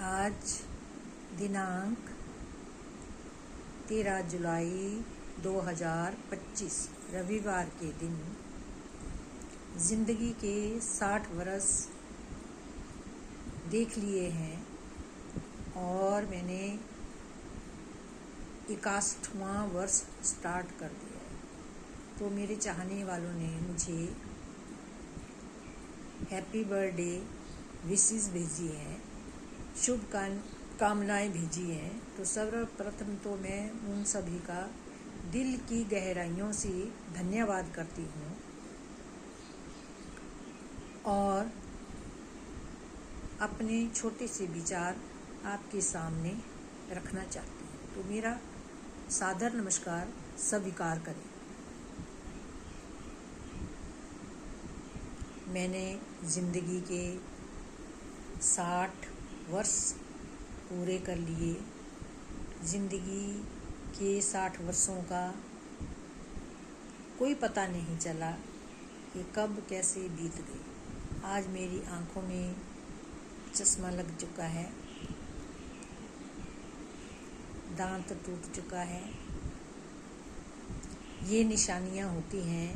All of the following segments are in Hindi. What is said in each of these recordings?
आज दिनांक 13 जुलाई 2025 रविवार के दिन ज़िंदगी के 60 वर्ष देख लिए हैं और मैंने 61वां वर्ष स्टार्ट कर दिया है। तो मेरे चाहने वालों ने मुझे हैप्पी बर्थडे विशेस भेजी हैं, शुभकामनाएं भेजी हैं। तो सर्वप्रथम तो मैं उन सभी का दिल की गहराइयों से धन्यवाद करती हूँ और अपने छोटे से विचार आपके सामने रखना चाहती हूँ। तो मेरा सादर नमस्कार स्वीकार करें। मैंने ज़िंदगी के 60 वर्ष पूरे कर लिए। ज़िंदगी के 60 वर्षों का कोई पता नहीं चला कि कब कैसे बीत गए। आज मेरी आँखों में चश्मा लग चुका है, दांत टूट चुका है। ये निशानियाँ होती हैं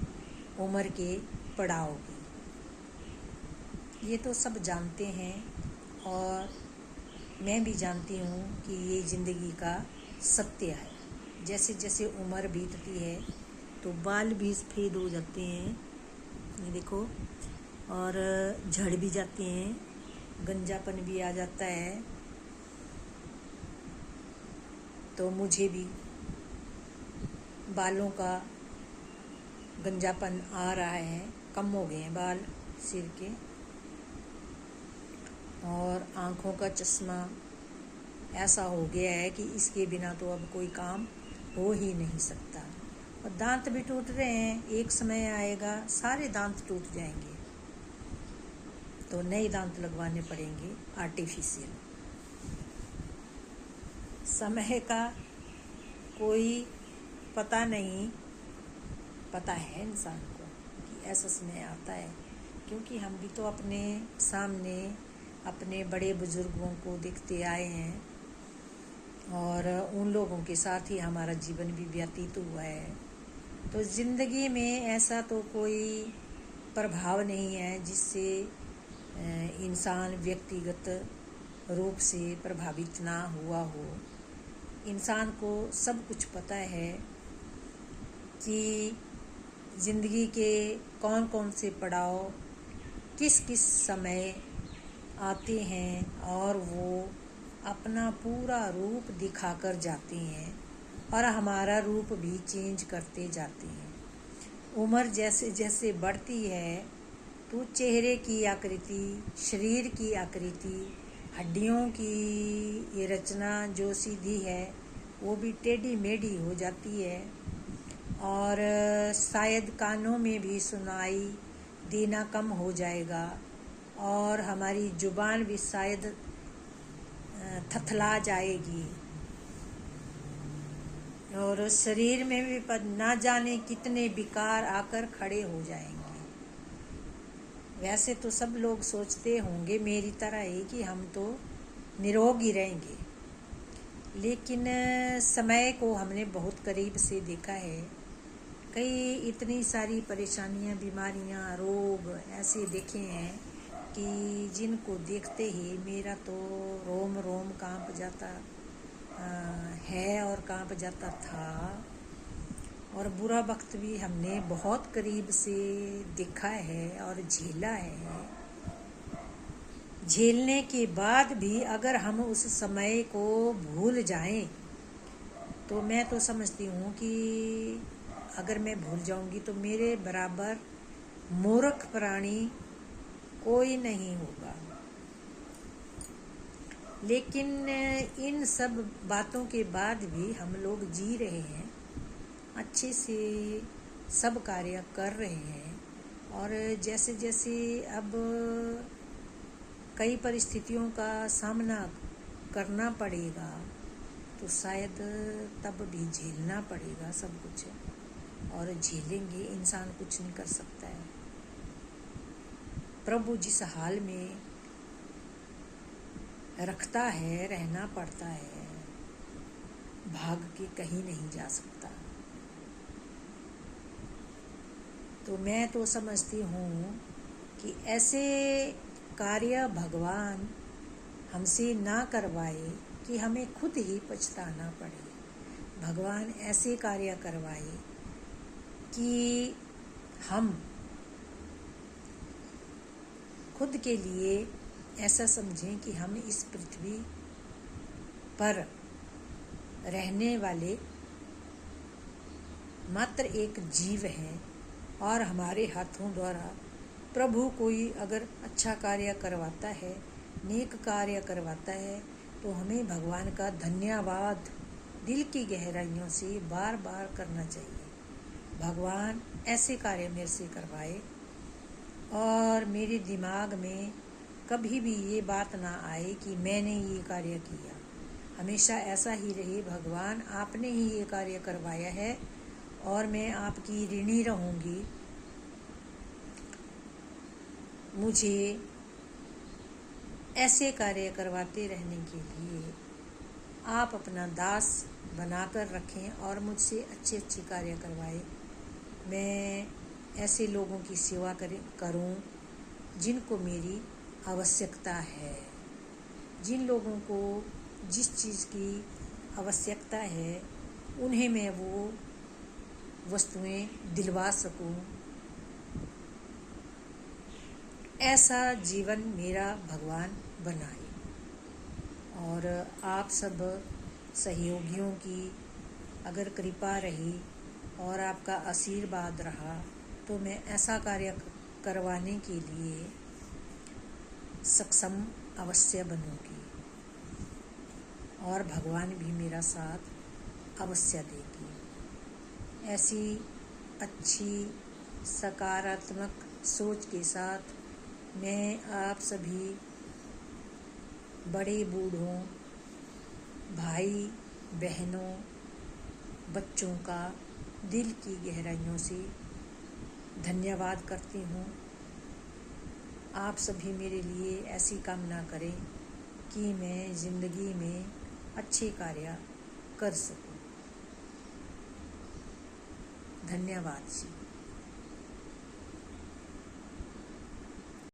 उम्र के पड़ाव की। ये तो सब जानते हैं और मैं भी जानती हूँ कि ये ज़िंदगी का सत्य है। जैसे जैसे उम्र बीतती है तो बाल भी सफ़ेद हो जाते हैं, ये देखो, और झड़ भी जाते हैं, गंजापन भी आ जाता है। तो मुझे भी बालों का गंजापन आ रहा है, कम हो गए हैं बाल सिर के, और आँखों का चश्मा ऐसा हो गया है कि इसके बिना तो अब कोई काम हो ही नहीं सकता। और दांत भी टूट रहे हैं। एक समय आएगा सारे दांत टूट जाएंगे तो नए दांत लगवाने पड़ेंगे आर्टिफिशियल। समय का कोई पता नहीं, पता है इंसान को कि ऐसा समय आता है, क्योंकि हम भी तो अपने सामने अपने बड़े बुजुर्गों को देखते आए हैं और उन लोगों के साथ ही हमारा जीवन भी व्यतीत हुआ है। तो ज़िंदगी में ऐसा तो कोई प्रभाव नहीं है जिससे इंसान व्यक्तिगत रूप से प्रभावित ना हुआ हो। इंसान को सब कुछ पता है कि ज़िंदगी के कौन कौन से पड़ाव किस किस समय आते हैं और वो अपना पूरा रूप दिखाकर जाते हैं और हमारा रूप भी चेंज करते जाते हैं। उम्र जैसे जैसे बढ़ती है तो चेहरे की आकृति, शरीर की आकृति, हड्डियों की ये रचना जो सीधी है वो भी टेढ़ी मेढ़ी हो जाती है और शायद कानों में भी सुनाई देना कम हो जाएगा और हमारी जुबान भी शायद थथला जाएगी और शरीर में भी ना जाने कितने विकार आकर खड़े हो जाएंगे। वैसे तो सब लोग सोचते होंगे मेरी तरह ही कि हम तो निरोगी रहेंगे, लेकिन समय को हमने बहुत करीब से देखा है। कई इतनी सारी परेशानियां, बीमारियां, रोग ऐसे देखे हैं कि जिनको देखते ही मेरा तो रोम रोम कांप जाता है और कांप जाता था। और बुरा वक्त भी हमने बहुत करीब से देखा है और झेला है। झेलने के बाद भी अगर हम उस समय को भूल जाएं तो मैं तो समझती हूँ कि अगर मैं भूल जाऊंगी तो मेरे बराबर मूर्ख प्राणी कोई नहीं होगा। लेकिन इन सब बातों के बाद भी हम लोग जी रहे हैं, अच्छे से सब कार्य कर रहे हैं और जैसे जैसे अब कई परिस्थितियों का सामना करना पड़ेगा तो शायद तब भी झेलना पड़ेगा सब कुछ, और झेलेंगे। इंसान कुछ नहीं कर सकता है। प्रभु जिस हाल में रखता है, रहना पड़ता है, भाग के कहीं नहीं जा सकता। तो मैं तो समझती हूँ कि ऐसे कार्य भगवान हमसे ना करवाए कि हमें खुद ही पछताना पड़े। भगवान ऐसे कार्य करवाए कि हम खुद के लिए ऐसा समझें कि हम इस पृथ्वी पर रहने वाले मात्र एक जीव हैं और हमारे हाथों द्वारा प्रभु कोई अगर अच्छा कार्य करवाता है, नेक कार्य करवाता है, तो हमें भगवान का धन्यवाद दिल की गहराइयों से बार बार करना चाहिए। भगवान ऐसे कार्य मेरे से करवाए और मेरे दिमाग में कभी भी ये बात ना आए कि मैंने ये कार्य किया। हमेशा ऐसा ही रहे, भगवान आपने ही ये कार्य करवाया है और मैं आपकी ऋणी रहूँगी। मुझे ऐसे कार्य करवाते रहने के लिए आप अपना दास बनाकर रखें और मुझसे अच्छे अच्छे कार्य करवाए। मैं ऐसे लोगों की सेवा करूं जिनको मेरी आवश्यकता है, जिन लोगों को जिस चीज़ की आवश्यकता है उन्हें मैं वो वस्तुएं दिलवा सकूं। ऐसा जीवन मेरा भगवान बनाए। और आप सब सहयोगियों की अगर कृपा रही और आपका आशीर्वाद रहा तो मैं ऐसा कार्य करवाने के लिए सक्षम अवश्य बनूंगी और भगवान भी मेरा साथ अवश्य देगी। ऐसी अच्छी सकारात्मक सोच के साथ मैं आप सभी बड़े बूढ़ों, भाई बहनों, बच्चों का दिल की गहराइयों से धन्यवाद करती हूँ। आप सभी मेरे लिए ऐसी कामना करें कि मैं ज़िंदगी में अच्छे कार्य कर सकूं। धन्यवाद जी।